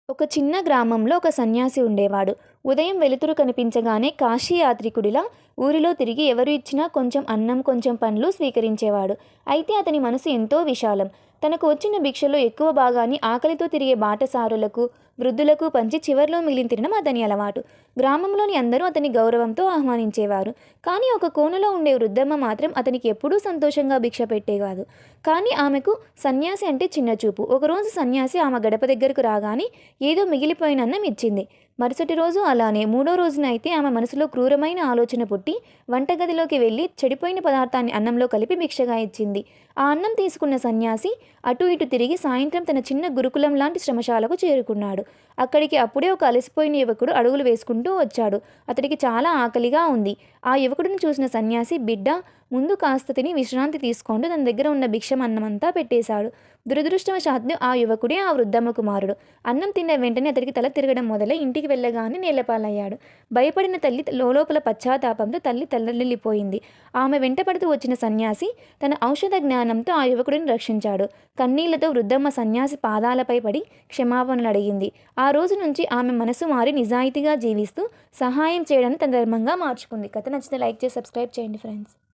ఒక చిన్న గ్రామంలో ఒక సన్యాసి ఉండేవాడు. ఉదయం వెలుతురు కనిపించగానే కాశీ యాత్రికుడిలా ఊరిలో తిరిగి ఎవరు ఇచ్చినా కొంచెం అన్నం, కొంచెం పండ్లు స్వీకరించేవాడు. అయితే అతని మనసు ఎంతో విశాలం. తనకు వచ్చిన భిక్షలో ఎక్కువ భాగాన్ని ఆకలితో తిరిగే బాటసారులకు, వృద్ధులకు పంచి చివర్లో మిగిలిన తినడం అతని అలవాటు. గ్రామంలోని అందరూ అతని గౌరవంతో ఆహ్వానించేవారు. కానీ ఒక కోనలో ఉండే వృద్ధమ్మ మాత్రం అతనికి ఎప్పుడూ సంతోషంగా భిక్ష పెట్టేవాదు. కానీ ఆమెకు సన్యాసి అంటే చిన్నచూపు. ఒకరోజు సన్యాసి ఆమె గడప దగ్గరకు రాగానే ఏదో మిగిలిపోయిన అన్నం ఇచ్చింది. మరుసటి రోజు అలానే, మూడో రోజున అయితే ఆమె మనసులో క్రూరమైన ఆలోచన పుట్టి వంటగదిలోకి వెళ్ళి చెడిపోయిన పదార్థాన్ని అన్నంలో కలిపి భిక్షగా ఇచ్చింది. ఆ అన్నం తీసుకున్న సన్యాసి అటు ఇటు తిరిగి సాయంత్రం తన చిన్న గురుకులం లాంటి శ్రమశాలకు చేరుకున్నాడు. అక్కడికి అప్పుడే ఒక అలసిపోయిన యువకుడు అడుగులు వేసుకుంటూ వచ్చాడు. అతడికి చాలా ఆకలిగా ఉంది. ఆ యువకుడిని చూసిన సన్యాసి, బిడ్డ, ముందు కాస్త తిని విశ్రాంతి తీసుకుంటూ తన దగ్గర ఉన్న భిక్షం అన్నమంతా పెట్టేశాడు. దురదృష్టవశాత్తు ఆ యువకుడే ఆ వృద్ధమ్మ కుమారుడు. అన్నం తిన్న వెంటనే అతడికి తల తిరగడం మొదలై ఇంటికి వెళ్ళగానే నేలపాలయ్యాడు. భయపడిన తల్లి లోపల పశ్చాత్తాపంతో తల్లి తల్లడిల్లిపోయింది. ఆమె వెంటపడుతూ వచ్చిన సన్యాసి తన ఔషధ జ్ఞానంతో ఆ యువకుడిని రక్షించాడు. కన్నీళ్లతో వృద్ధమ్మ సన్యాసి పాదాలపై పడి క్షమాపణలు అడిగింది. ఆ రోజు నుంచి ఆమె మనసు మారి నిజాయితీగా జీవిస్తూ సహాయం చేయడాన్ని తన ధర్మంగా మార్చుకుంది. కథ నచ్చితే లైక్ చేసి సబ్స్క్రైబ్ చేయండి ఫ్రెండ్స్.